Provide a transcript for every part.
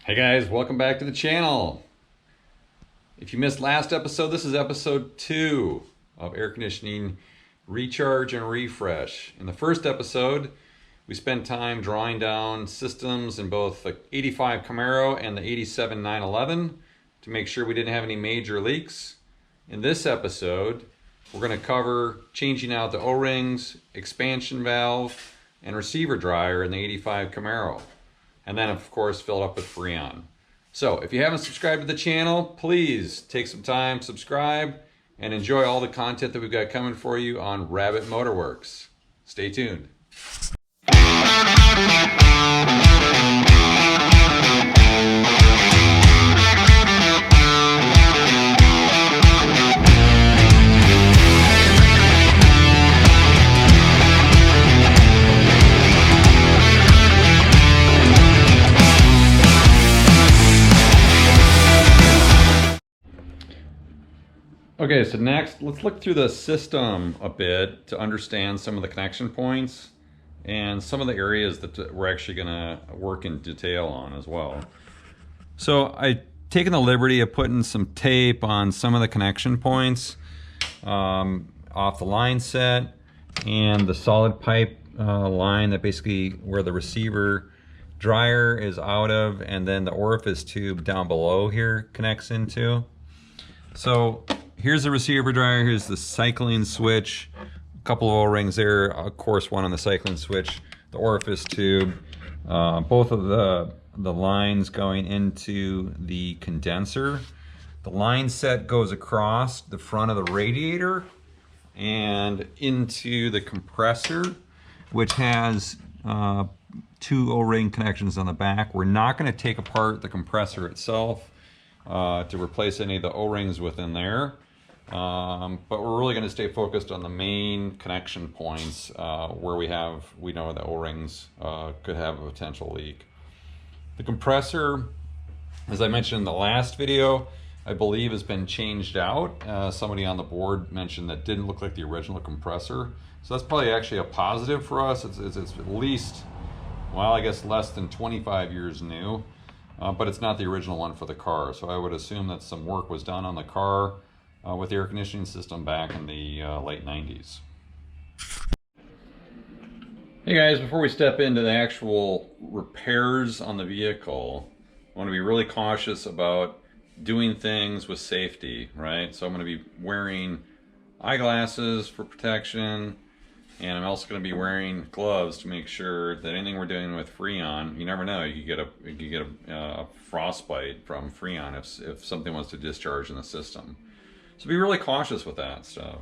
Hey guys, welcome back to the channel. If you missed last episode, this is episode 2 of air conditioning recharge and refresh. In the first episode, we spent time drawing down systems in both the 85 Camaro and the 87 911 to make sure we didn't have any major leaks. In this episode, we're going to cover changing out the O-rings, expansion valve, and receiver dryer in the 85 Camaro. And then of course fill it up with Freon. So if you haven't subscribed to the channel, please take some time, subscribe, and enjoy all the content that we've got coming for you on Rabbit Motorworks. Stay tuned. Okay, so next, let's look through the system a bit to understand some of the connection points and some of the areas that we're actually going to work in detail on as well. So I've taken the liberty of putting some tape on some of the connection points off the line set and the solid pipe line that basically where the receiver dryer is out of, and then the Orifice tube down below here connects into. So here's the receiver dryer, here's the cycling switch, a couple of O-rings there, of course one on the cycling switch, the Orifice tube, both of the lines going into the condenser. The line set goes across the front of the radiator and into the compressor, which has 2 O-ring connections on the back. We're not going to take apart the compressor itself to replace any of the O-rings within there. But we're really going to stay focused on the main connection points where we know the O-rings could have a potential leak. The compressor, as I mentioned in the last video, I believe has been changed out. Somebody on the board mentioned that didn't look like the original compressor. So that's probably actually a positive for us. It's at least, well, I guess less than 25 years new, but it's not the original one for the car. So I would assume that some work was done on the car with the air conditioning system back in the late 90s. Hey guys, before we step into the actual repairs on the vehicle, I want to be really cautious about doing things with safety, right? So I'm going to be wearing eyeglasses for protection, and I'm also going to be wearing gloves to make sure that anything we're doing with Freon, you never know, you could get a frostbite from Freon if something wants to discharge in the system. So be really cautious with that stuff.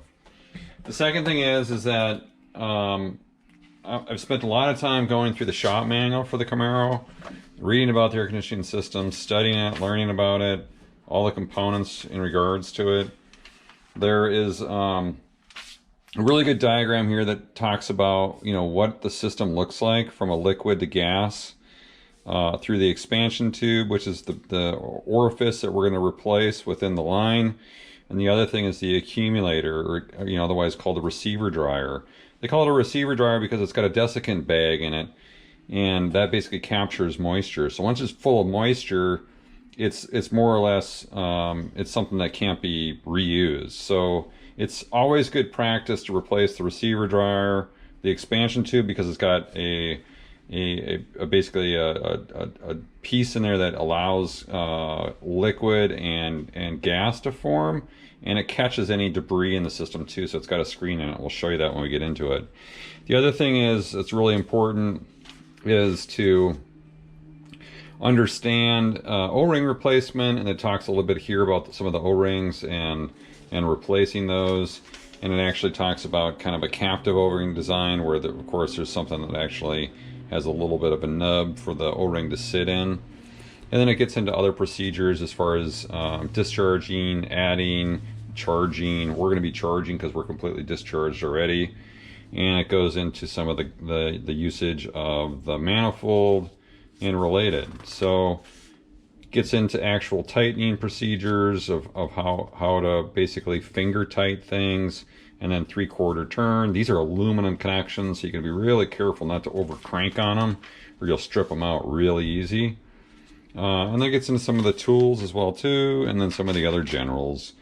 The second thing is that I've spent a lot of time going through the shop manual for the Camaro, reading about the air conditioning system, studying it, learning about it, all the components in regards to it. There is a really good diagram here that talks about, you know, what the system looks like from a liquid to gas through the expansion tube, which is the orifice that we're going to replace within the line. And the other thing is the accumulator, or otherwise called the receiver dryer. They call it a receiver dryer because it's got a desiccant bag in it, and that basically captures moisture. So once it's full of moisture, it's more or less it's something that can't be reused. So it's always good practice to replace the receiver dryer, the expansion tube, because it's got basically a piece in there that allows liquid and gas to form, and it catches any debris in the system too, so it's got a screen in it. We'll show you that when we get into it. The other thing is that's really important is to understand O-ring replacement, and it talks a little bit here about some of the O-rings and replacing those. And it actually talks about kind of a captive O-ring design where of course there's something that actually has a little bit of a nub for the O-ring to sit in. And then it gets into other procedures as far as discharging, adding, charging. We're going to be charging because we're completely discharged already. And it goes into some of the usage of the manifold and related. So it gets into actual tightening procedures of how to basically finger tight things, and then 3/4 turn. These are aluminum connections, so you can be really careful not to over crank on them or you'll strip them out really easy. And then it gets into some of the tools as well too, and then some of the other generals.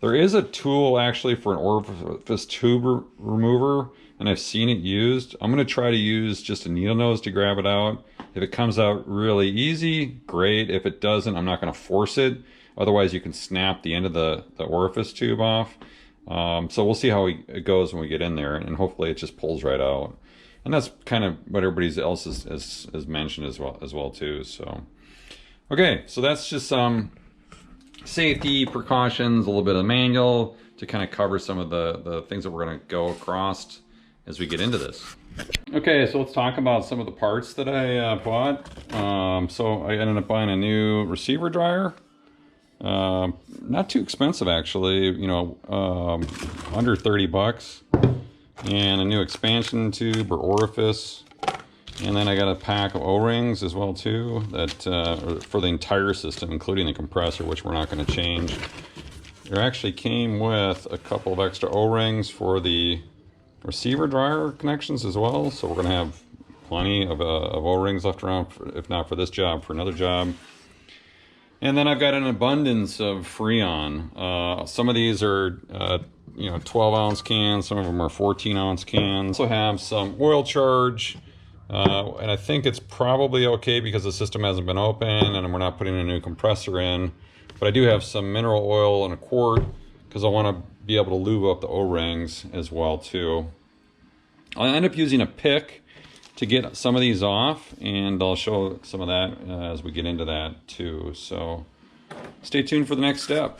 There is a tool actually for an orifice tube remover, and I've seen it used. I'm going to try to use just a needle nose to grab it out. If it comes out really easy, great. If it doesn't, I'm not going to force it. Otherwise, you can snap the end of the orifice tube off. So we'll see how it goes when we get in there, and hopefully it just pulls right out. And that's kind of what everybody else has mentioned as well too. So, okay, so that's just some safety precautions, a little bit of the manual to kind of cover some of the things that we're going to go across as we get into this. Okay, so let's talk about some of the parts that I bought. So I ended up buying a new receiver dryer. Not too expensive actually, you know, under 30 bucks. And a new expansion tube or orifice. And then I got a pack of O-rings as well too, that for the entire system, including the compressor, which we're not going to change. It actually came with a couple of extra O-rings for the receiver dryer connections as well. So we're going to have plenty of O-rings left around, if not for this job, for another job. And then I've got an abundance of Freon. Some of these are, you know, 12-ounce cans. Some of them are 14-ounce cans. Also have some oil charge. And I think it's probably okay because the system hasn't been opened and we're not putting a new compressor in. But I do have some mineral oil in a quart because I want to be able to lube up the O-rings as well too. I'll end up using a pick to get some of these off, and I'll show some of that as we get into that too. So stay tuned for the next step.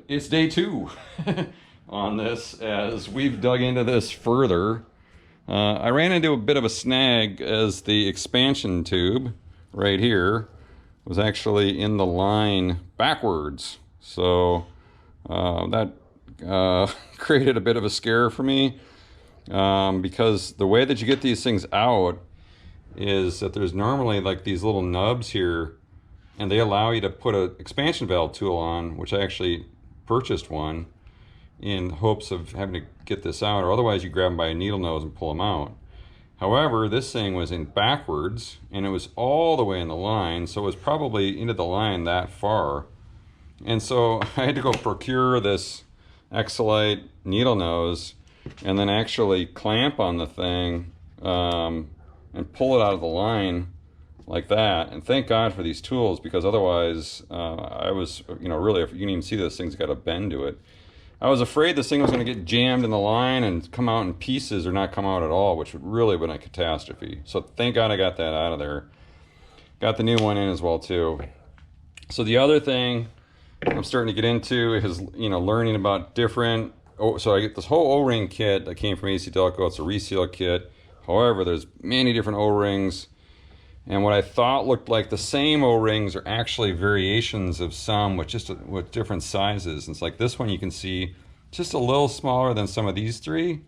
It's day 2 on this as we've dug into this further. I ran into a bit of a snag as the expansion tube right here was actually in the line backwards. So that created a bit of a scare for me because the way that you get these things out is that there's normally like these little nubs here, and they allow you to put an expansion valve tool on, which I actually purchased one in hopes of having to get this out, or otherwise you grab them by a needle nose and pull them out. However, this thing was in backwards and it was all the way in the line, so it was probably into the line that far. And so I had to go procure this Exolite needle nose and then actually clamp on the thing and pull it out of the line like that. And thank God for these tools, because otherwise I was, you know, really, if you can even see this thing's got a bend to it. I was afraid this thing was going to get jammed in the line and come out in pieces or not come out at all, which would really have been a catastrophe. So thank God I got that out of there. Got the new one in as well too. So the other thing I'm starting to get into is, you know, learning about different, so I get this whole O-ring kit that came from AC Delco. It's a reseal kit. However, there's many different O-rings. And what I thought looked like the same O-rings are actually variations of some with different sizes. And it's like this one you can see just a little smaller than some of these three.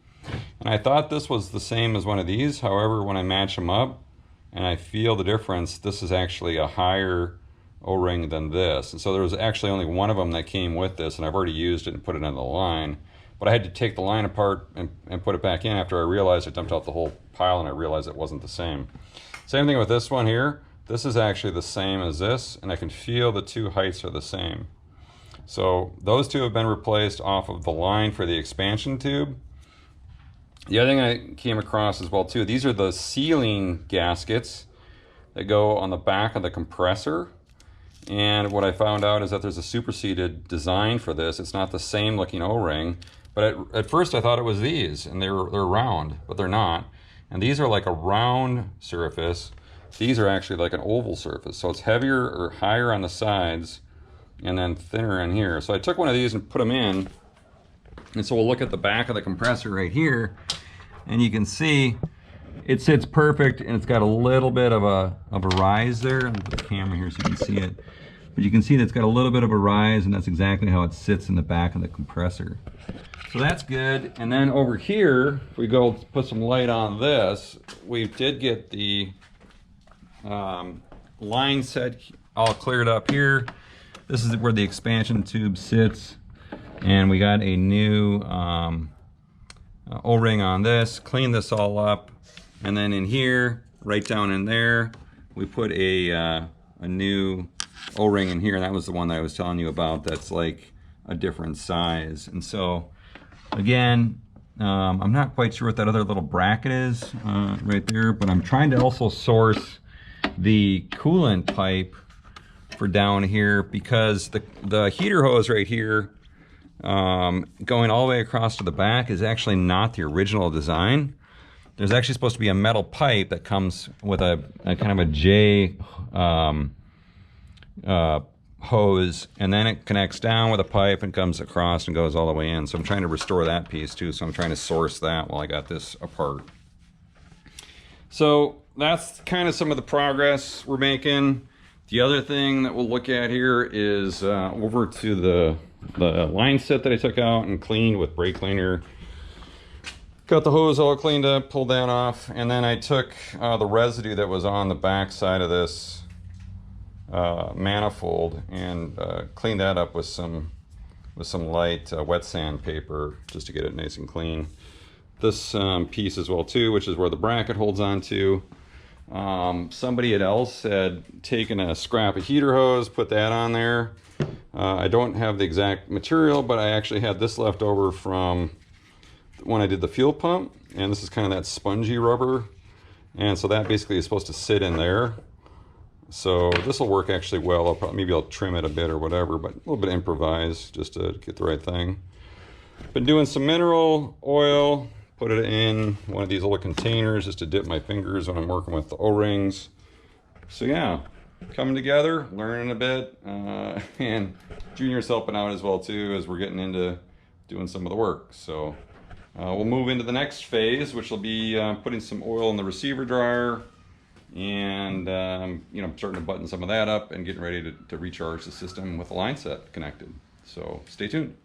And I thought this was the same as one of these. However, when I match them up and I feel the difference, this is actually a higher O-ring than this. And so there was actually only one of them that came with this, and I've already used it and put it on the line. But I had to take the line apart and put it back in after I realized I dumped out the whole pile and I realized it wasn't the same. Same thing with this one here. This is actually the same as this, and I can feel the two heights are the same. So those two have been replaced off of the line for the expansion tube. The other thing I came across as well too, these are the sealing gaskets that go on the back of the compressor. And what I found out is that there's a superseded design for this. It's not the same looking O-ring, but at first I thought it was these, and they're round, but they're not. And these are like a round surface. These are actually like an oval surface. So it's heavier or higher on the sides and then thinner in here. So I took one of these and put them in. And so we'll look at the back of the compressor right here. And you can see it sits perfect, and it's got a little bit of a rise there. I'll put the camera here so you can see it. But you can see that it's got a little bit of a rise, and that's exactly how it sits in the back of the compressor. So that's good. And then over here, if we go put some light on this, we did get the line set all cleared up here. This is where the expansion tube sits. And we got a new O-ring on this, cleaned this all up. And then in here, right down in there, we put a new O-ring in here. And that was the one that I was telling you about that's like a different size. And so, again, I'm not quite sure what that other little bracket is right there, but I'm trying to also source the coolant pipe for down here, because the heater hose right here going all the way across to the back is actually not the original design. There's actually supposed to be a metal pipe that comes with a kind of a J hose, and then it connects down with a pipe and comes across and goes all the way in. So I'm trying to restore that piece too, so I'm trying to source that while I got this apart. So that's kind of some of the progress we're making. The other thing that we'll look at here is over to the line set that I took out and cleaned with brake cleaner. Got the hose all cleaned up, pulled that off, and then I took the residue that was on the back side of this manifold and cleaned that up with some light wet sandpaper just to get it nice and clean. This piece as well too, which is where the bracket holds on to. Somebody else had taken a scrap of heater hose, put that on there. I don't have the exact material, but I actually had this left over from when I did the fuel pump, and this is kind of that spongy rubber, and so that basically is supposed to sit in there. So this will work actually well. Maybe I'll trim it a bit or whatever, but a little bit improvise just to get the right thing. Been doing some mineral oil, put it in one of these little containers just to dip my fingers when I'm working with the O-rings. So yeah, coming together, learning a bit, and Junior's helping out as well too as we're getting into doing some of the work. So we'll move into the next phase, which will be putting some oil in the receiver dryer and you know, starting to button some of that up and getting ready to recharge the system with the line set connected. So stay tuned.